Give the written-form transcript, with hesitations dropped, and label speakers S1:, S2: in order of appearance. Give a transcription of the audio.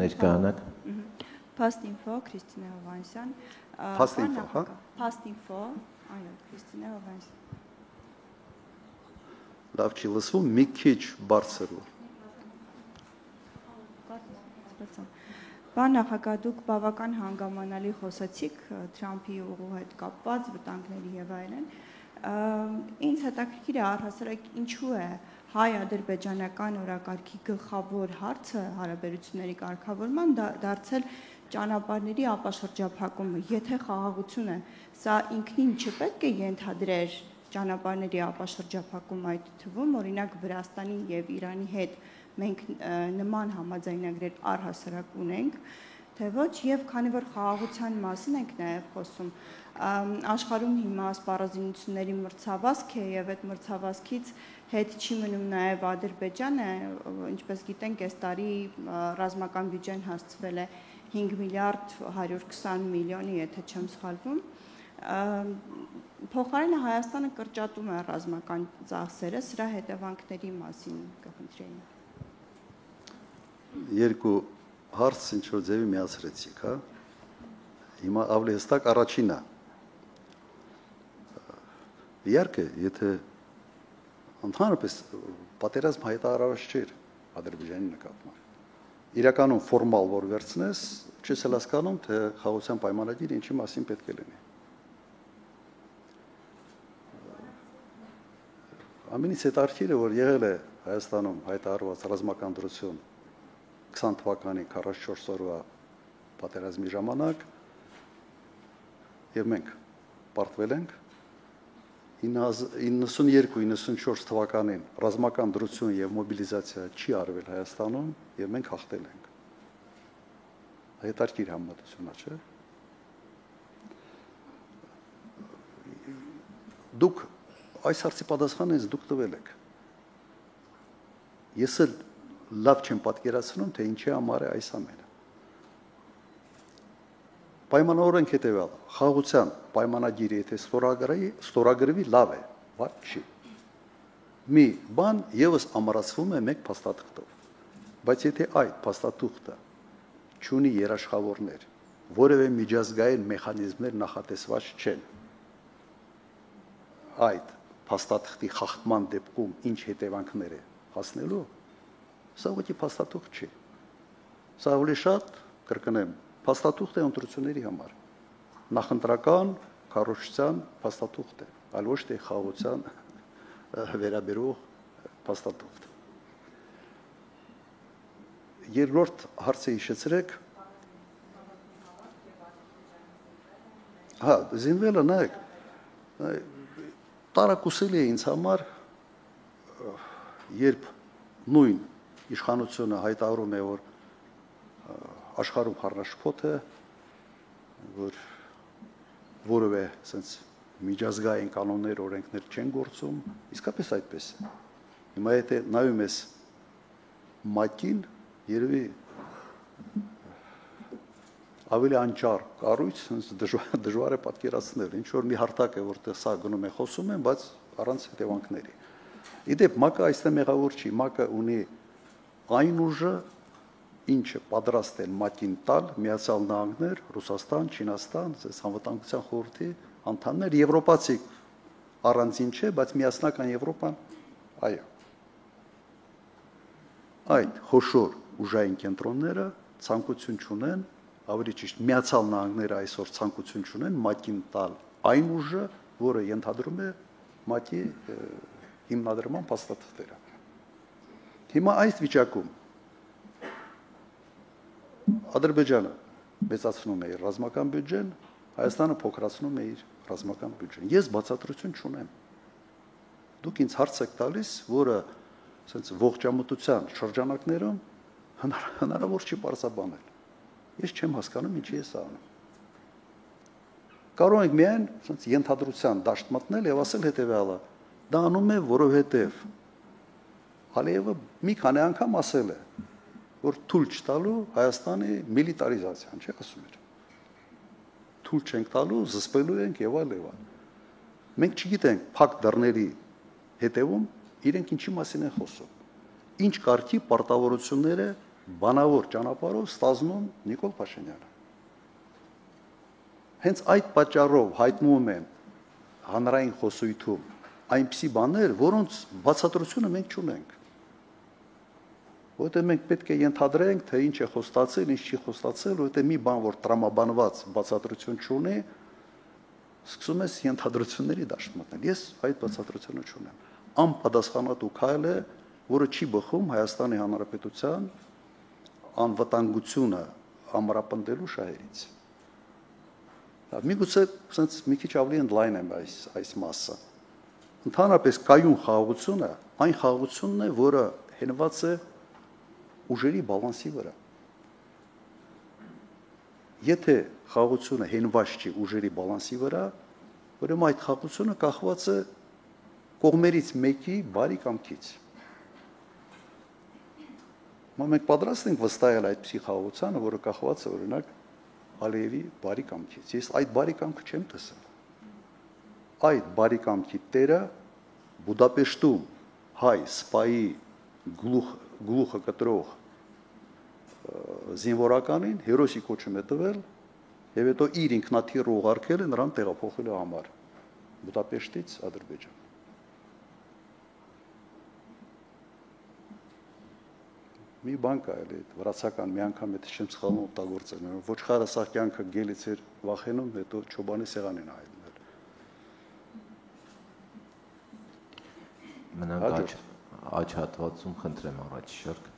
S1: Ներկայանակ։
S2: Pastinfo Քրիստինե Հովանեսյան։
S3: Pastinfo, հա։
S2: Pastinfo, այո, Քրիստինե Հովանեսյան։
S3: Լավ չի լսվում, մի քիչ բարձր։
S2: Պարոն նախագահ, դուք բավական հանգամանալի խոսացիք Թրամփի ուղու հետ կապված վտանգների եւ այլն։ Ինձ հետաքրքիր է առհասարակ ինչու է հայ-ադրբեջանական օրակարգի գլխավոր հարցը հարաբերությունների կարգավորման դարձել ճանապարհների ապաշրջափակումը, եթե խաղաղություն է, սա ինքնին չպետք է ենթադրեր ճանապարհների ապաշրջափակում այդ թվում, օրինակ Վրաստանի եւ Իրանի հետ մենք նման համաձայնագրեր առհասարակ ունենք, թե ոչ, եւ քանի որ խաղաղության մասին ենք նաեւ խոսում, աշխարհում հիմա սպառազինությունների մրցավազք է եւ այդ մրցավազքից հետ չի մնում նաեւ Ադրբեջանը, ինչպես գիտենք, այս տարի ռազմական բյուջեն հասցվել է 5 միլիարդ 120 միլիոնի, եթե չեմ սխալվում, փոխարենը Հայաստանը կրճատում է ռազմական ծախսերը, սրա հետևանքների մասին կխնդրեի։
S3: Երկու հարց ինչ որ ձևի միացրեցիք, հա։ Հիմա ավելի հստակ առաջինը։ Իհարկե, եթե ընդհանրապես պատերազմ հայտարարված չէր Ադրբեջանի նկատմամբ։ Իրականում ֆորմալ որ վերցնես, չես էլ հասկանում, թե խաղաղության պայմանագիրը ինչի մասին պետք է լինի։ Ամենից հետաքրքիրը, որ եղել է Հայաստանում հայտարարված ռազմական դրություն 20 թվականի 44 օրվա պատերազմի ժամանակ եւ մենք պարտվել ենք 92-94 թվականին ռազմական դրություն եւ մոբիլիզացիա չի արվել Հայաստանում եւ մենք հաղթել ենք։ Հետաքրքիր համեմատություն է, չէ՞։ Դուք այս հարցի պատասխանը ինձ դուք տվել եք։ Ես էլ լավ չեմ պատկերացնում, թե ինչի համար է այս ամենը։ Պայմանավորենք հետևյալը, խաղաղության պայմանագիրը եթե ստորագրվի լավ է, վատ չի։ Մի բան եւս ամրացվում է մեկ փաստաթղթով։ Բայց եթե այդ փաստաթուղթը չունի երաշխավորներ, որևէ միջազգային մեխանիզմներ նախատեսված չեն, այդ փաստաթղթի խախտման դեպքում ինչ հետևանքներ է հասնելու, սա ոչ փաստաթուղթ չի։ Սա ավելի շատ, կրկնեմ, փաստաթուղթ է ընտրությունների համար։ Նախընտրական կառուցության փաստաթուղթ է, այլ ոչ թե խաղաղության վերաբերող փաստաթուղթ։ Երկրորդ հարցը հիշեցրեք։ Հա, զինվելը նայեք, տարակուսելի է ինձ համար, երբ նույն իշխանությունը հայտարարում է, որ աշխարհում հառաշփոթ է, որ որևէ sense միջազգային կանոններ, օրենքներ չեն գործում, իսկապես այդպես է։ Հիմա եթե նայում ես ՄԱԿ-ին, երևի ավելի անճար կառույց, դժվար է պատկերացնել, ինչ որ մի հարթակ է, որտեղ սա գնում է խոսում են, բայց առանց հետևանքների։ Իդեպ ՄԱԿ-ը այստեղ մեղավոր չի, ՄԱԿ-ը ունի այն ուժը, ինչը պատրաստ են ՄԱԿ-ին տալ Միացյալ Նահանգներ, Ռուսաստան, Չինաստան, Անվտանգության խորհրդի անդամներ, եվրոպացի առանձին չէ, բայց միասնական Եվրոպան, այո։ Այդ խոշոր ուժային կենտրոնները ցանկություն չունեն, ավելի ճիշտ Միացյալ Նահանգները այսօր ցանկություն չունեն ՄԱԿ-ին տալ այն ուժը, որը ենթադրում է ՄԱԿ-ի հիմնադրման փաստաթղթերը։ Հիմա այս վիճակում Ադրբեջանը մեծացնում է իր ռազմական բյուջեն, Հայաստանը փոքրացնում է իր ռազմական բյուջեն։ Ես բացատրություն չունեմ։ Դուք ինձ հարց եք տալիս, որը ասենց ողջամտության շրջանակներում հնարավոր չի պարզաբանել։ Ես չեմ հասկանում ինչի է սա անում։ Կարող ենք միայն ասենց ենթադրության դաշտ մտնել եւ ասել հետեւյալը. դա անում է, որովհետեւ Ալիևը մի քանի անգամ ասել է, որ թույլ չտալու Հայաստանի միլիտարիզացիան, չի ասում էր։ Թույլ չենք տալու, զսպելու ենք եւ այլ եւ այլ։ Մենք չգիտենք փակ դռների հետևում իրենք ինչի մասին են խոսում։ Ինչ կարգի պարտավորություններ է բանավոր ճանապարհով ստազնում Նիկոլ Փաշինյանը։ Հենց այդ պատճառով հայտնում են հանրային խոսույթում այնպիսի բաներ, որոնց բացատրությունը մենք չունենք։ Որտեղ մենք պետք է ենթադրենք, թե ինչ է խոստացել, ինչ չի խոստացել, որտեղ մի բան, որ տրամաբանված բացատրություն չունի, սկսում ես ենթադրությունների դաշտ մտնել։ Ես այդ բացատրությունը չունեմ։ Անպատասխանատու քայլ է, որը չի բխում Հայաստանի Հանրապետության անվտանգությունը ամրապնդելու շահերից։ Միգուցե sense մի քիչ ավելի ընդլայն եմ այս մասը։ Ընդհանրապես կայուն խաղաղությունը այն խաղաղությունն է, որը հենված է ուժերի բալանսի վրա։ Եթե խաղաղությունը հենված չի ուժերի բալանսի վրա, ուրեմն այդ խաղաղությունը կախված է կողմերից մեկի բարի կամքից։ Մենք պատրաստ ենք վստահել այդպիսի խաղաղությանը, որը կախված է օրինակ Ալիևի բարի կամքից։ Ես այդ բարի կամքը չեմ տեսել։ Այդ բարի կամքի տերը Բուդապեշտում հայ սպայի գլուխը կտրող զինվորականին հերոսի կոչում է տվել եւ հետո իր ինքնաթիռը ուղարկել է նրան տեղափոխելու համար Բուդապեշտից Ադրբեջան։ Մի բան կա էլի վրացական մի անգամ եթե չեմ սխալվում օգտագործել ոչխարը սա կյանքը գելից էր վախենում հետո չոբանի սեղանին հայտնել
S1: մնանք աջ հատվածում խնդրեմ առաջ շարք